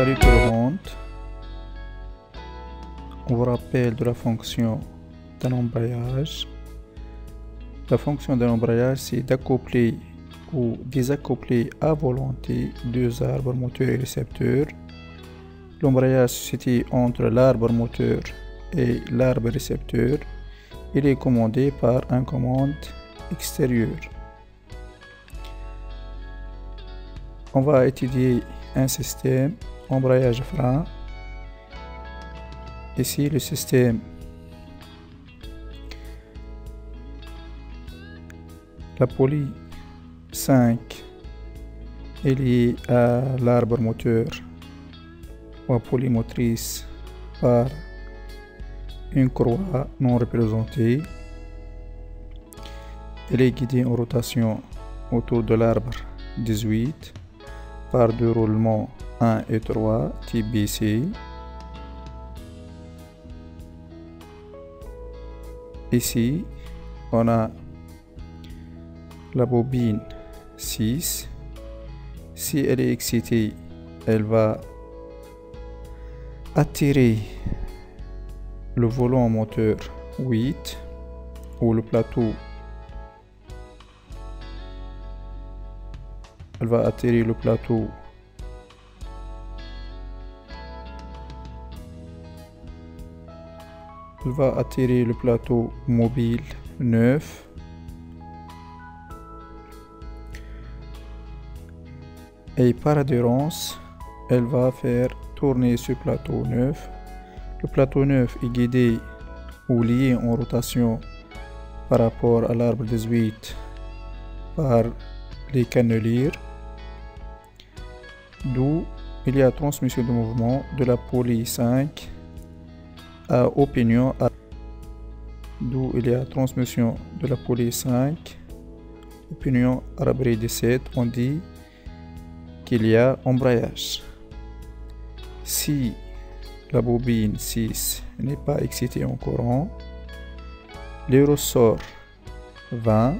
Salut tout le monde. On vous rappelle de la fonction d'un embrayage. La fonction d'un embrayage, c'est d'accoupler ou désaccoupler à volonté deux arbres moteurs et récepteurs. L'embrayage se situe entre l'arbre moteur et l'arbre récepteur. Il est commandé par un commande extérieure. On va étudier un système embrayage frein. Ici, le système la poulie 5 est liée à l'arbre moteur ou à poulie motrice par une croix non représentée. Elle est guidée en rotation autour de l'arbre 18 par deux roulements 1 et 3 type BC. Ici, on a la bobine 6. Si elle est excitée, elle va attirer le volant moteur 8 ou le plateau. Elle va attirer le plateau mobile 9. Et par adhérence, elle va faire tourner ce plateau 9. Le plateau 9 est guidé ou lié en rotation par rapport à l'arbre 18 par les cannelures, d'où il y a transmission de mouvement de la poulie 5 au pignon. D'où il y a transmission de la poulie 5 au pignon arbre 17. On dit qu'il y a embrayage. Si la bobine 6 n'est pas excitée en courant, les ressorts 20,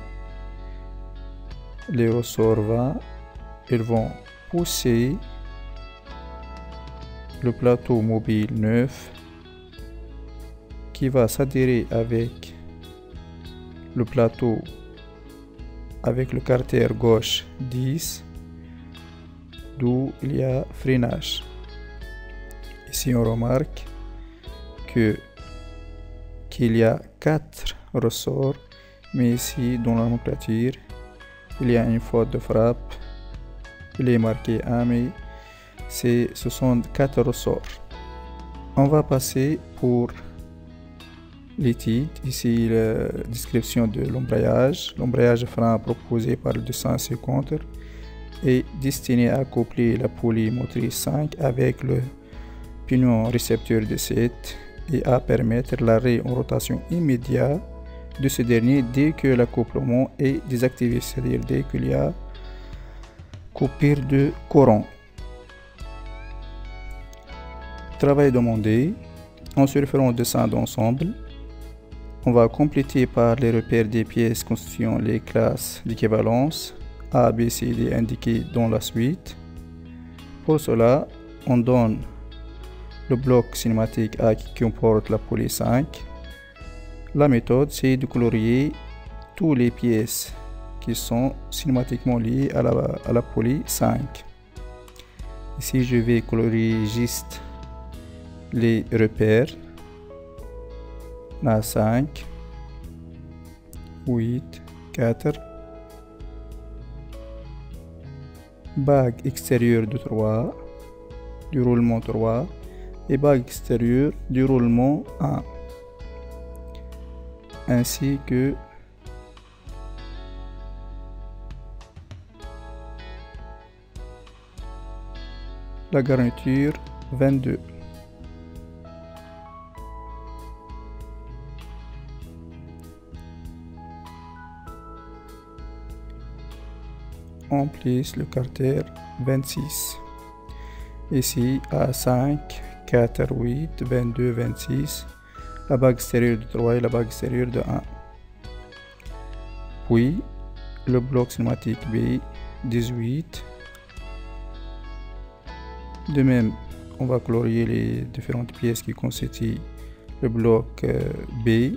ils vont pousser le plateau mobile 9 qui va s'adhérer avec le plateau avec le carter gauche 10, d'où il y a freinage. Ici on remarque qu'il y a 4 ressorts, mais ici dans la nomenclature il y a une faute de frappe. Il est marqué 1, mais ce sont 4 ressorts. On va passer pour l'étude. Ici la description de l'embrayage. L'embrayage frein proposé par le 250 est destiné à accoupler la poulie motrice 5 avec le pignon récepteur de 7 et à permettre l'arrêt en rotation immédiat de ce dernier dès que l'accouplement est désactivé, c'est-à-dire dès qu'il y a coupure de courant. Travail demandé. En se référant au dessin d'ensemble, on va compléter par les repères des pièces constituant les classes d'équivalence A, B, C, D indiquées dans la suite. Pour cela, on donne le bloc cinématique A qui comporte la poulie 5. La méthode, c'est de colorier toutes les pièces qui sont cinématiquement liées à la poulie 5. Ici, je vais colorier juste les repères. La 5, 8, 4. Bague extérieure de 3, du roulement 3 et bague extérieure du roulement 1. Ainsi que la garniture 22. On plisse le carter 26. Ici A5, 4, 8, 22, 26. La bague extérieure de 3 et la bague extérieure de 1. Puis le bloc cinématique B 18. De même on va colorier les différentes pièces qui constituent le bloc B.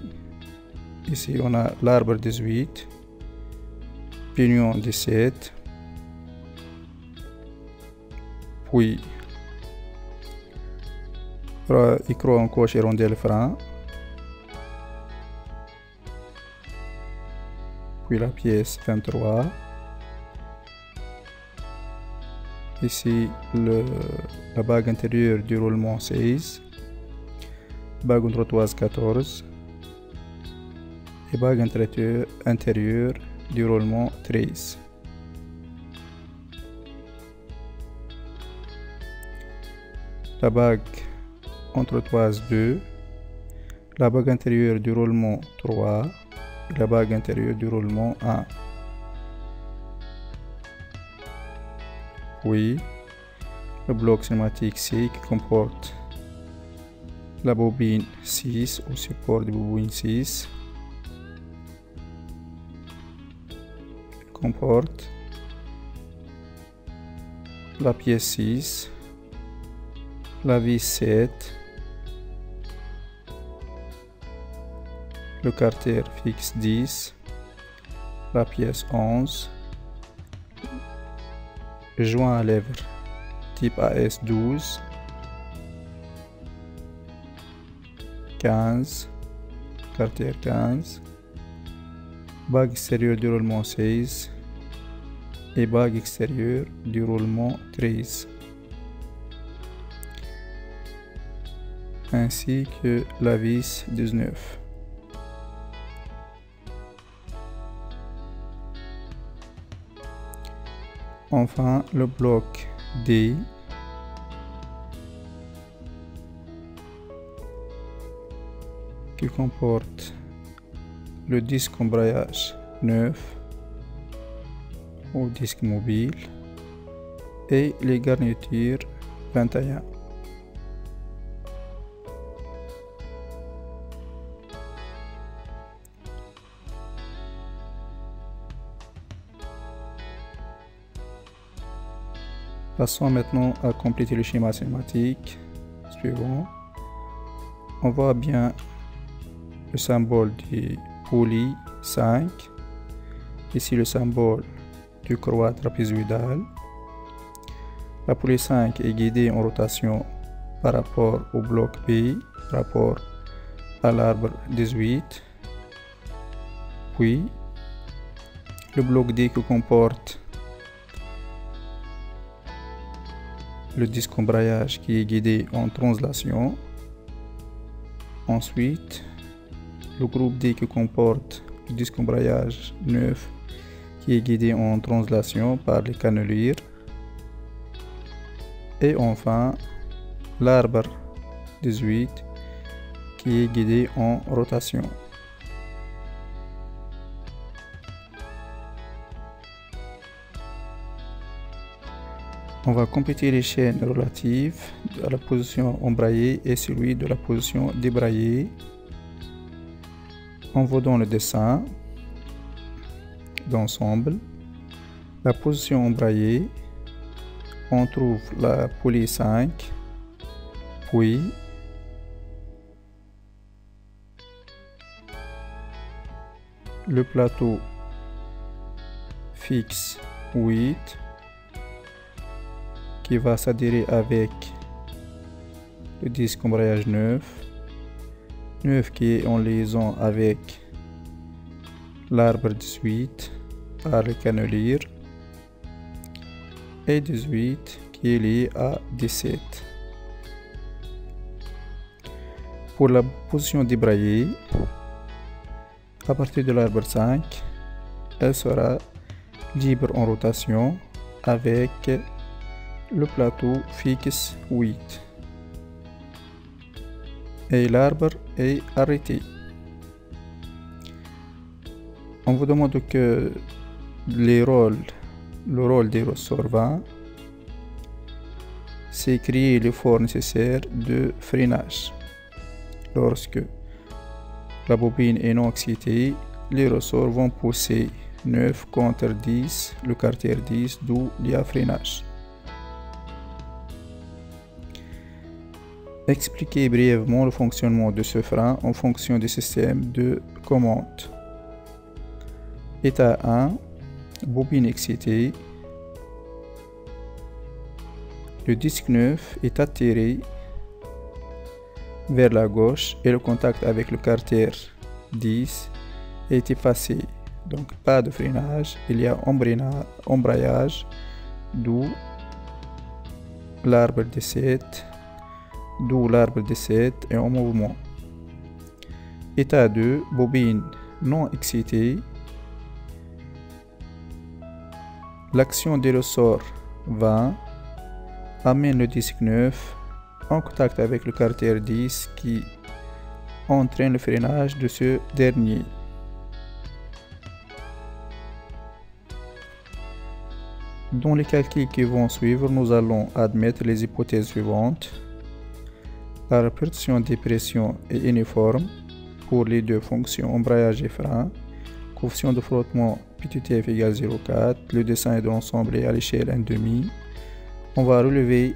Ici, on a l'arbre 18, pignon 17, puis écrou en coche et rondelle frein, puis la pièce 23. Ici, la bague intérieure du roulement 16, bague droitoise 14 et bague intérieure du roulement 13. La bague entretoise 2, la bague intérieure du roulement 3 et la bague intérieure du roulement 1. Puis le bloc cinématique C qui comporte la bobine 6 au support de bobine 6, comporte la pièce 6, la vis 7, le carter fixe 10, la pièce 11, joint à lèvres type AS 12, 15, carter 15, bague extérieure du roulement 16 et bague extérieure du roulement 13, ainsi que la vis 19. Enfin, le bloc D qui comporte le disque embrayage 9 au disque mobile et les garnitures 21. Passons maintenant à compléter le schéma cinématique suivant. On voit bien le symbole du poulie 5. Ici le symbole du croix trapézoïdale. La poulie 5 est guidée en rotation par rapport au bloc B, par rapport à l'arbre 18. Puis le bloc D qui comporte le disque embrayage qui est guidé en translation. Ensuite, le groupe D qui comporte le disque embrayage 9 qui est guidé en translation par les cannelures. Et enfin, l'arbre 18 qui est guidé en rotation. On va compléter les chaînes relatives à la position embrayée et celui de la position débrayée. On voit dans le dessin d'ensemble la position embrayée. On trouve la poulie 5, puis le plateau fixe 8 qui va s'adhérer avec le disque embrayage 9 qui est en liaison avec l'arbre 18 par les cannelures et 18 qui est lié à 17. Pour la position débrayée, à partir de l'arbre 5, elle sera libre en rotation avec le plateau fixe 8 et l'arbre est arrêté. On vous demande que le rôle des ressorts 20, c'est créer l'effort nécessaire de freinage. Lorsque la bobine est non excitée, les ressorts vont pousser 9 contre 10, le carter 10, d'où il y a freinage. Expliquer brièvement le fonctionnement de ce frein en fonction du système de commande. État 1, bobine excitée. Le disque neuf est attiré vers la gauche et le contact avec le carter 10 est effacé. Donc pas de freinage, il y a embrayage, d'où l'arbre de 7 est en mouvement. État 2, bobine non excitée. L'action des ressorts 20 amène le disque 9 en contact avec le carter 10 qui entraîne le freinage de ce dernier. Dans les calculs qui vont suivre, nous allons admettre les hypothèses suivantes. La répartition des pressions est uniforme pour les deux fonctions embrayage et frein. Coefficient de frottement petit f égale 0,4. Le dessin de l'ensemble est à l'échelle 1,5. On va relever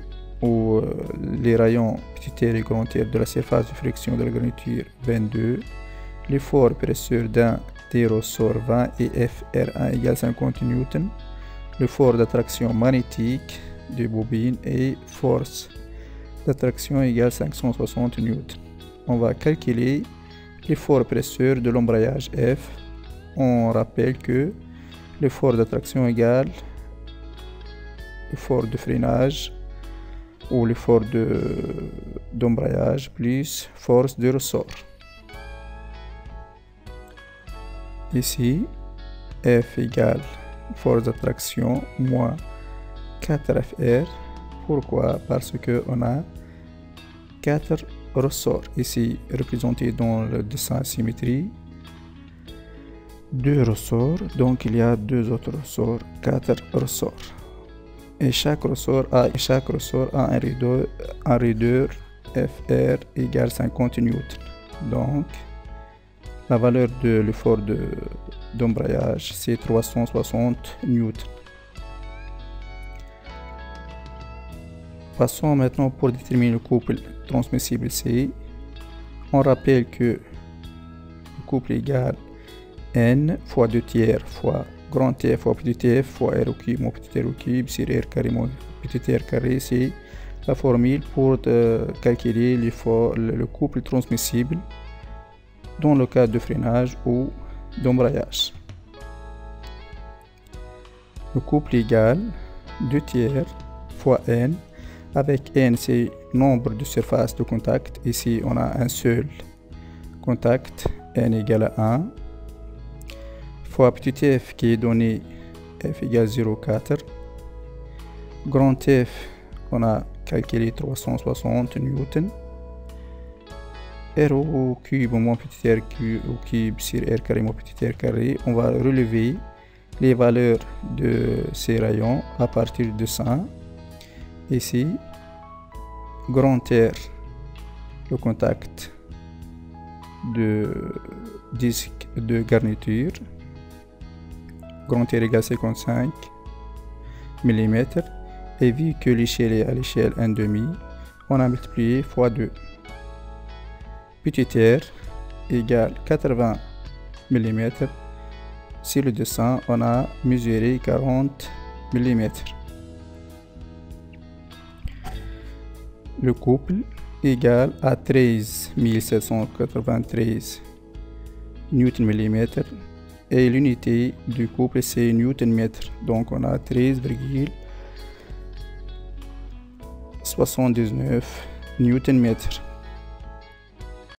les rayons petit r et grand R de la surface de friction de la garniture 22. L'effort pressure d'un des ressorts 20 et FR1 égale 50 N. L'effort d'attraction magnétique des bobines et force d'attraction égale 560 N. On va calculer l'effort pressure de l'embrayage F. On rappelle que l'effort d'attraction égale l'effort de freinage ou l'effort d'embrayage plus force de ressort. Ici, F égale force d'attraction moins 4FR. Pourquoi? Parce que on a 4 ressorts ici représentés dans le dessin symétrie. 2 ressorts, donc il y a 2 autres ressorts, 4 ressorts. Et chaque ressort a un raideur FR égale 50 N. Donc, la valeur de l'effort d'embrayage, c'est 360 N. Passons maintenant pour déterminer le couple transmissible C. On rappelle que le couple égale N fois 2 tiers fois grand T fois petit t fois R au cube moins petit r au cube sur R carré moins petit r carré. C'est la formule pour calculer le couple transmissible dans le cas de freinage ou d'embrayage. Le couple égale 2 tiers fois N, avec N c'est nombre de surfaces de contact. Ici on a un seul contact, N égale à 1, fois petit f qui est donné F égale 0,4, grand F on a calculé 360 N, R au cube moins petit r au cube sur R carré moins petit r carré. On va relever les valeurs de ces rayons à partir de 100. Ici, grand R, le contact de disque de garniture, grand R égale 55 mm, et vu que l'échelle est à l'échelle 1,5, on a multiplié fois 2. Petit r égale 80 mm. Sur le dessin, on a mesuré 40 mm. Le couple égale à 13 793 Nm et l'unité du couple c'est Nm. Donc on a 13,79 Nm.